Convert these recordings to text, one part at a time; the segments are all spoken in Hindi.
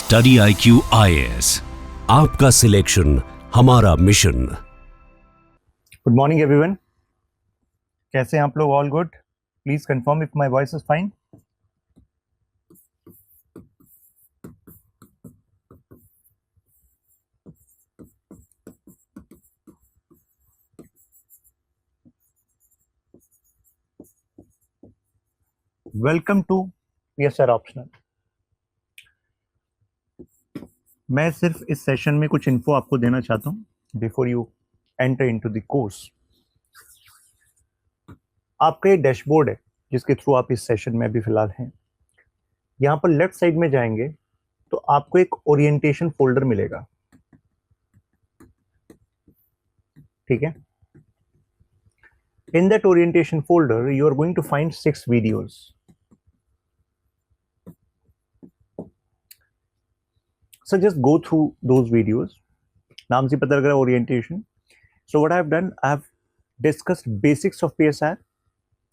स्टडी IQ IAS, आपका सिलेक्शन हमारा मिशन। गुड मॉर्निंग एवरीवन, कैसे हैं आप लोग? All good? Please confirm if my voice is fine. Welcome to PSR optional. मैं सिर्फ इस सेशन में कुछ इन्फो आपको देना चाहता हूं before you enter into the course. आपका ये डैशबोर्ड है जिसके थ्रू आप इस सेशन में अभी फिलहाल हैं। यहाँ पर लेफ्ट साइड में जाएंगे तो आपको एक ओरिएंटेशन फोल्डर मिलेगा, ठीक है। In that orientation folder you are going to find 6 videos. So just go through those videos. नाम से पता लग रहा है orientation. So what I have done, I have discussed basics of PSR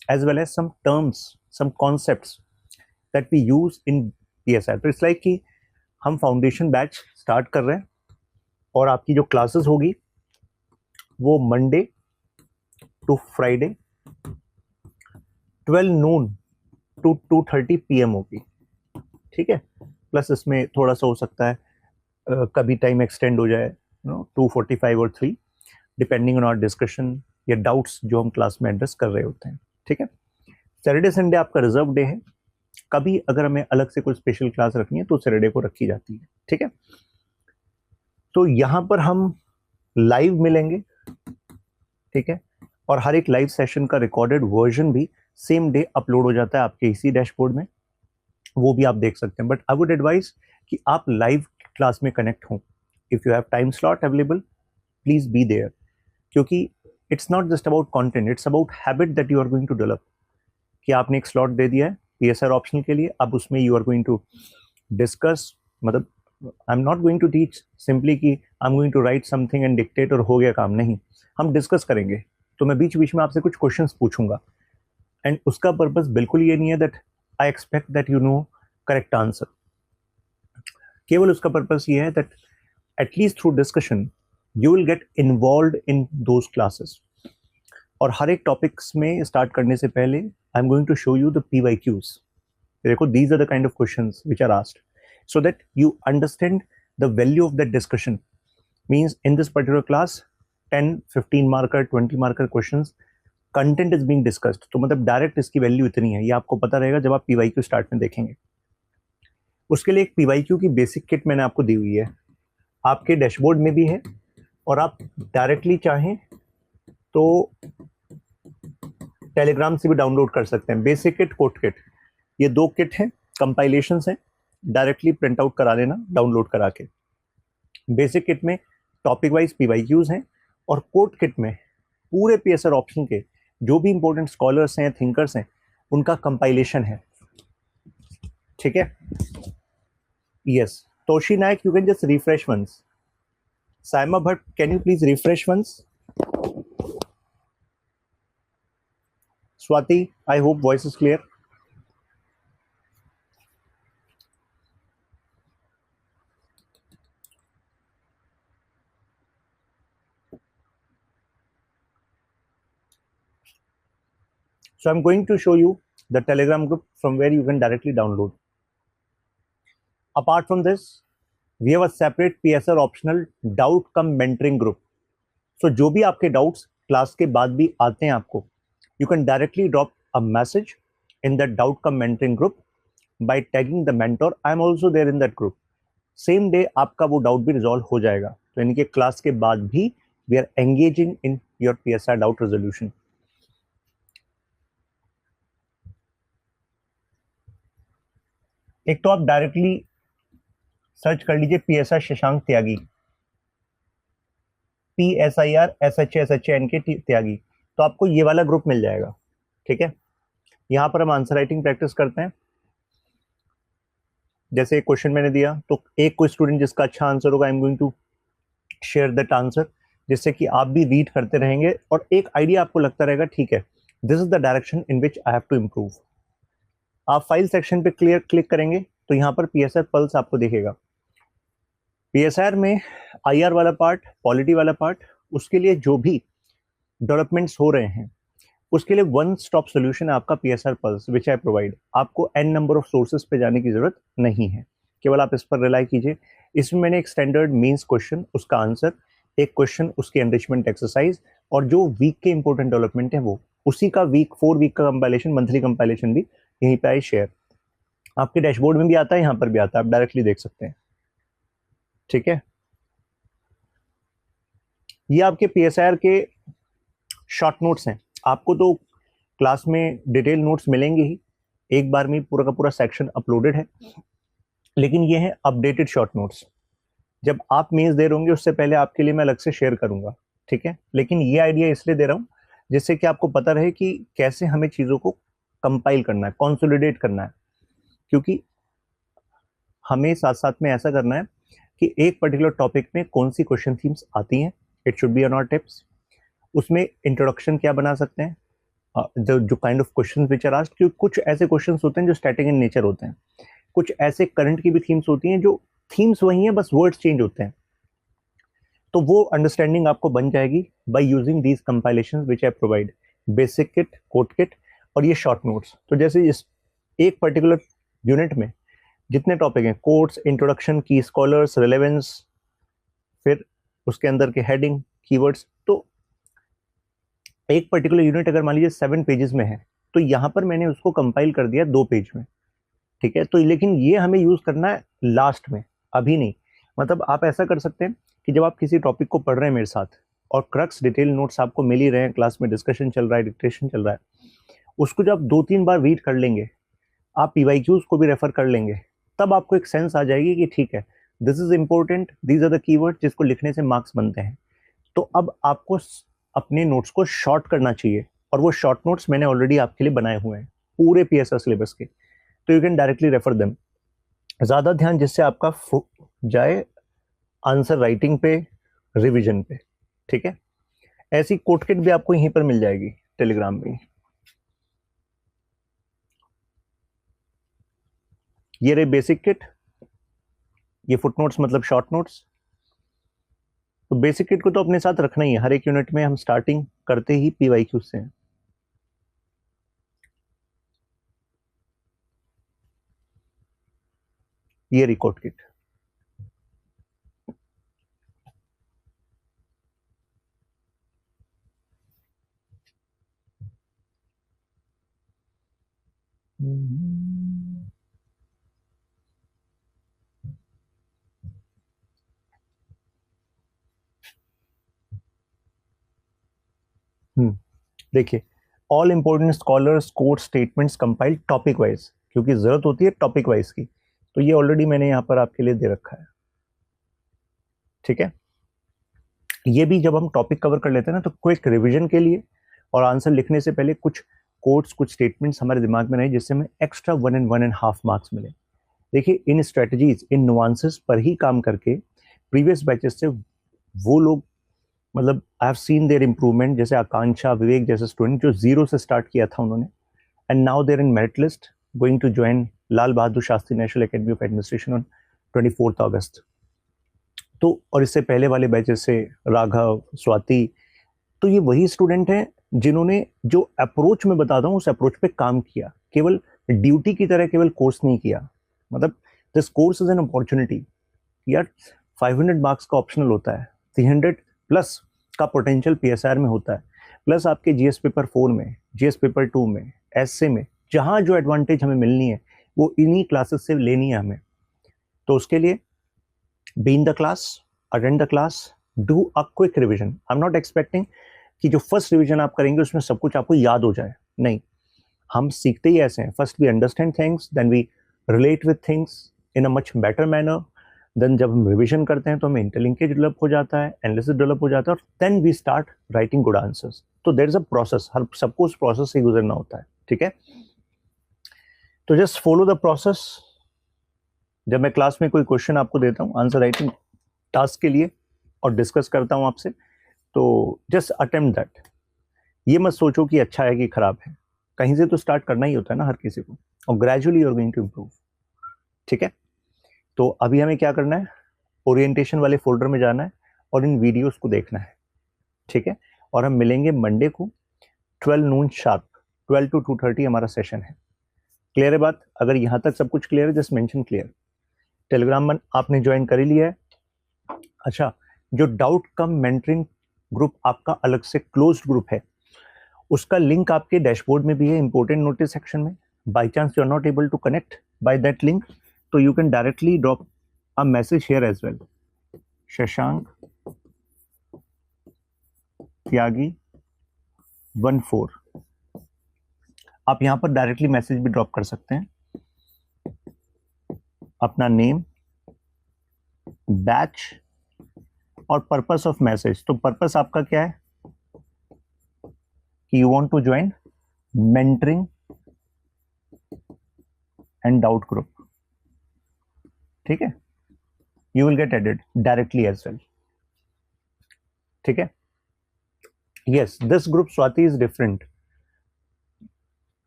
as well as some terms, some concepts that we use in PSR. तो it's like कि हम फाउंडेशन बैच स्टार्ट कर रहे हैं और आपकी जो क्लासेस होगी वो Monday to Friday 12 noon to 2:30 PM होगी, ठीक है। प्लस इसमें थोड़ा सा हो सकता है कभी टाइम एक्सटेंड हो जाए, 2:45 और 3, डिपेंडिंग ऑन आवर डिस्कशन या डाउट्स जो हम क्लास में एड्रेस कर रहे होते हैं, ठीक है। सैटरडे संडे आपका रिजर्व डे है। कभी अगर हमें अलग से कोई स्पेशल क्लास रखनी है तो सैटरडे को रखी जाती है, ठीक है। तो यहाँ पर हम लाइव मिलेंगे, ठीक है, और हर एक लाइव सेशन का रिकॉर्डेड वर्जन भी सेम डे अपलोड हो जाता है आपके इसी डैशबोर्ड में, वो भी आप देख सकते हैं। बट आई वुड एडवाइज कि आप लाइव क्लास में कनेक्ट हों। If you have time slot available, please be there, क्योंकि it's not just about content, it's about habit that you are going to develop. कि आपने एक स्लॉट दे दिया है PSR ऑप्शनल के लिए, अब उसमें you are going to discuss, मतलब I am not going to teach simply कि I am going to write something and dictate और हो गया काम, नहीं। हम डिस्कस करेंगे, तो मैं बीच बीच में आपसे कुछ क्वेश्चंस पूछूंगा एंड उसका पर्पस बिल्कुल ये नहीं है that I expect that you know correct answer. केवल उसका पर्पस ये है that at least through discussion you will get involve in those classes. और हर एक टॉपिक्स में स्टार्ट करने से पहले I am going to show you the PYQs। देखो, these are the kind of questions which are asked so that you understand the value of that discussion. Means in this particular class 10, 15 marker, 20 marker questions content is being discussed. तो मतलब डायरेक्ट इसकी वैल्यू इतनी है, ये आपको पता रहेगा जब आप PYQ स्टार्ट में देखेंगे। उसके लिए एक PYQ की बेसिक किट मैंने आपको दी हुई है, आपके डैशबोर्ड में भी है, और आप डायरेक्टली चाहें तो टेलीग्राम से भी डाउनलोड कर सकते हैं। बेसिक किट, कोड किट, ये 2 किट हैं, कंपाइलेशंस हैं, डायरेक्टली प्रिंट आउट करा लेना डाउनलोड करा के। बेसिक किट में टॉपिक वाइज PYQs हैं और कोड किट में पूरे PSR ऑप्शन के जो भी इंपॉर्टेंट स्कॉलर्स हैं, थिंकर्स हैं, उनका कंपाइलेशन है, ठीक है। Yes, Toshi Nayak, you can just refresh once. Saima Bhatt, can you please refresh once? Swati, I hope voice is clear. So I'm going to show you the Telegram group from where you can directly download. Apart from this, we have a separate PSR optional doubt cum mentoring group. So जो भी आपके doubts क्लास के बाद भी आते हैं आपको, you can directly drop a message in that doubt cum mentoring group by tagging the mentor. I am also there in that group. Same day आपका वो डाउट भी रिजॉल्व हो जाएगा। तो यानी कि क्लास के बाद भी we are engaging in your PSR doubt resolution. एक तो आप डायरेक्टली सर्च कर लीजिए PSR शशांक त्यागी, PSIRSHANK त्यागी, तो आपको ये वाला ग्रुप मिल जाएगा, ठीक है। यहाँ पर हम आंसर राइटिंग प्रैक्टिस करते हैं। जैसे एक क्वेश्चन मैंने दिया तो एक कोई स्टूडेंट जिसका अच्छा आंसर होगा, I am going to share that answer, जिससे कि आप भी रीड करते रहेंगे और एक आइडिया आपको लगता रहेगा, ठीक है, this is the direction in which I have to improve. आप फाइल सेक्शन पे क्लिक करेंगे तो यहाँ पर PSR पल्स आपको दिखेगा। पीएसआर में आईआर वाला पार्ट, पॉलिटी वाला पार्ट, उसके लिए जो भी डेवलपमेंट्स हो रहे हैं उसके लिए वन स्टॉप सोल्यूशन है आपका PSR pulse which I provide. आपको एन नंबर ऑफ सोर्सेज पे जाने की जरूरत नहीं है, केवल आप इस पर रिलाई कीजिए। इसमें मैंने एक स्टैंडर्ड मीन्स क्वेश्चन, उसका आंसर, एक क्वेश्चन उसकी एनरिचमेंट एक्सरसाइज, और जो वीक के इंपॉर्टेंट डेवलपमेंट है वो उसी का वीक 4 वीक का कंपाइलेशन, मंथली कंपाइलेशन भी यहीं पे आई शेयर। आपके डैशबोर्ड में भी आता है, यहाँ पर भी आता है, आप डायरेक्टली देख सकते हैं। ठीक है, ये आपके पीएसआर के शॉर्ट नोट्स हैं। आपको तो क्लास में डिटेल नोट्स मिलेंगे ही, एक बार में पूरा का पूरा सेक्शन अपलोडेड है, लेकिन ये है अपडेटेड शॉर्ट नोट्स। जब आप मेंस दे रहे होंगे उससे पहले आपके लिए मैं अलग से शेयर करूंगा, ठीक है। लेकिन ये आइडिया इसलिए दे रहा हूँ जिससे कि आपको पता रहे कि कैसे हमें चीज़ों को कंपाइल करना है, कंसोलिडेट करना है, क्योंकि हमें साथ साथ में ऐसा करना है कि एक पर्टिकुलर टॉपिक में कौन सी क्वेश्चन थीम्स आती हैं, it should be on our tips. उसमें इंट्रोडक्शन क्या बना सकते हैं, जो kind of question which are asked, क्योंकि कुछ ऐसे क्वेश्चन होते हैं जो स्टैटिक इन नेचर होते हैं, कुछ ऐसे करंट की भी थीम्स होती हैं जो थीम्स वही हैं, बस वर्ड्स चेंज होते हैं। तो वो अंडरस्टैंडिंग आपको बन जाएगी by using these compilations which I provide, basic kit, code kit और ये शॉर्ट नोट्स। तो जैसे इस एक पर्टिकुलर यूनिट में जितने टॉपिक हैं, कोट्स, इंट्रोडक्शन, की स्कॉलर्स, रिलेवेंस, फिर उसके अंदर के हेडिंग, कीवर्ड्स, तो एक पर्टिकुलर यूनिट अगर मान लीजिए 7 पेजेस में है तो यहाँ पर मैंने उसको कंपाइल कर दिया 2 पेज में, ठीक है। तो लेकिन ये हमें यूज करना है लास्ट में, अभी नहीं। मतलब आप ऐसा कर सकते हैं कि जब आप किसी टॉपिक को पढ़ रहे हैं मेरे साथ और क्रक्स डिटेल नोट्स आपको मिल ही रहे हैं, क्लास में डिस्कशन चल रहा है, डिक्टेशन चल रहा है, उसको जब 2-3 बार रीड कर लेंगे, आप पीवाईक्यूज को भी रेफर कर लेंगे, तब आपको एक सेंस आ जाएगी कि ठीक है, this is important, these are the keyword जिसको लिखने से मार्क्स बनते हैं। तो अब आपको अपने नोट्स को शॉर्ट करना चाहिए, और वो शॉर्ट नोट्स मैंने ऑलरेडी आपके लिए बनाए हुए हैं पूरे पीएसआर सिलेबस के, तो you can directly refer them. ज्यादा ध्यान जिससे आपका जाए आंसर राइटिंग पे, रिवीजन पे, ठीक है। ऐसी कोट किट भी आपको यहीं पर मिल जाएगी टेलीग्राम में। ये रही बेसिक किट, ये फुटनोट्स मतलब शॉर्ट नोट्स। तो बेसिक किट को तो अपने साथ रखना ही है, हर एक यूनिट में हम स्टार्टिंग करते ही पीवाईक्यू से हैं। ये रिकॉर्ड किट, देखिए, all important scholars quote statements compiled topic wise, क्योंकि जरूरत होती है टॉपिक वाइज की, तो ये ऑलरेडी मैंने यहाँ पर आपके लिए दे रखा है, ठीक है। ये भी जब हम टॉपिक कवर कर लेते हैं ना, तो क्विक रिवीजन के लिए और आंसर लिखने से पहले कुछ कोट्स, कुछ स्टेटमेंट्स हमारे दिमाग में रहे जिससे हमें एक्स्ट्रा 1 and 1.5 मार्क्स मिले। देखिए, इन स्ट्रेटजीज, इन नुआंसेस पर ही काम करके प्रीवियस बैचेस से वो लोग, मतलब I have seen their improvement, जैसे आकांक्षा, विवेक जैसे स्टूडेंट जो 0 से स्टार्ट किया था उन्होंने, and now they're in merit list going to join Lal Bahadur Shastri National Academy of Administration on 24 August. तो और इससे पहले वाले बैचेस से राघव, स्वाति, तो ये वही स्टूडेंट हैं जिन्होंने जो अप्रोच में बता रहा हूँ उस अप्रोच पे काम किया, केवल ड्यूटी की तरह केवल कोर्स नहीं किया। मतलब this course is an opportunity यार। 500 मार्क्स का ऑप्शनल होता है, 300 प्लस का पोटेंशियल पीएसआर में होता है, प्लस आपके जीएस पेपर 4 में, जीएस पेपर 2 में, एसए में, जहाँ जो एडवांटेज हमें मिलनी है वो इन्हीं क्लासेस से लेनी है हमें। तो उसके लिए be in the class, attend the class, do a quick revision. I am not expecting कि जो फर्स्ट रिविजन आप करेंगे उसमें सब कुछ आपको याद हो जाए, नहीं। हम सीखते ही ऐसे हैं, first we understand things, then we relate with things in a much better manner, then जब हम रिविजन करते हैं तो हमें इंटरलिंकेज डेवलप हो जाता है, एनालिसिस डेवलप हो जाता है, और then we start writing good answers. तो देयर इज अ प्रोसेस, हर सबको उस प्रोसेस से गुजरना होता है, ठीक है। तो जस्ट फॉलो द प्रोसेस। जब मैं क्लास में कोई क्वेश्चन आपको देता हूँ आंसर राइटिंग टास्क के लिए और डिस्कस करता हूँ आपसे, तो जस्ट अटेम्प्ट दैट। ये मत सोचो कि अच्छा है कि खराब है, कहीं से तो स्टार्ट करना ही होता है ना हर किसी को, और gradually you are going to improve, ठीक है। तो अभी हमें क्या करना है, ओरिएंटेशन वाले फोल्डर में जाना है और इन वीडियोस को देखना है, ठीक है। और हम मिलेंगे मंडे को 12 नून शार्प, 12 to 2:30 हमारा सेशन है। क्लियर है बात? अगर यहाँ तक सब कुछ क्लियर है जस्ट मेंशन क्लियर। टेलीग्राम में आपने ज्वाइन कर ही लिया है। अच्छा, जो डाउट कम मेंटरिंग ग्रुप आपका अलग से क्लोज्ड ग्रुप है, उसका लिंक आपके डैशबोर्ड में भी है, इंपॉर्टेंट नोटिस सेक्शन में। By chance you are not able to connect by that link, तो you can directly drop a message here as well, Shashank Tyagi 14। आप यहां पर डायरेक्टली मैसेज भी ड्रॉप कर सकते हैं, अपना नेम, बैच और पर्पस ऑफ मैसेज। तो पर्पस आपका क्या है कि you want to join mentoring and doubt group, ठीक है। You will get added directly as well, ठीक है। Yes, this group Swati is different.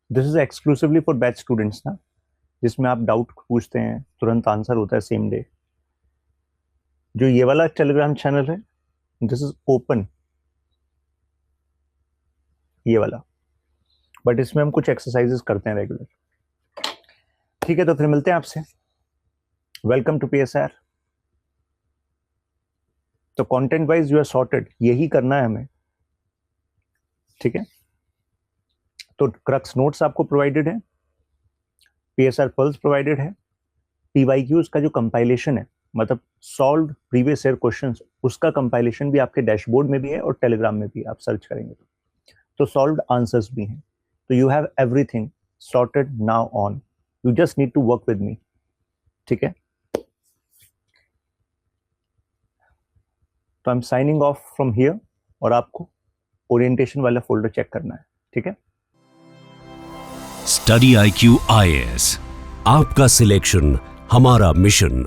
This is exclusively for batch students ना, जिसमें आप डाउट पूछते हैं, तुरंत आंसर होता है सेम डे। जो ये वाला टेलीग्राम चैनल है, दिस इज ओपन, ये वाला, बट इसमें हम कुछ एक्सरसाइजेस करते हैं रेगुलर, ठीक है। तो फिर मिलते हैं आपसे। Welcome to PSR। तो content wise you are sorted, यही करना है हमें, ठीक है। तो क्रक्स नोट्स आपको प्रोवाइडेड है, PSR पल्स प्रोवाइडेड है, PYQs का जो कंपाइलेशन है, मतलब सॉल्व प्रीवियस ईयर क्वेश्चंस, उसका कंपाइलेशन भी आपके डैशबोर्ड में भी है और टेलीग्राम में भी, आप सर्च करेंगे तो सॉल्व्ड आंसर्स भी हैं। तो you have everything sorted now on, you just need to work with me, ठीक है। तो I am signing off from here, और आपको ओरिएंटेशन वाला फोल्डर चेक करना है, ठीक है। स्टडी IQ IAS, आपका सिलेक्शन हमारा मिशन।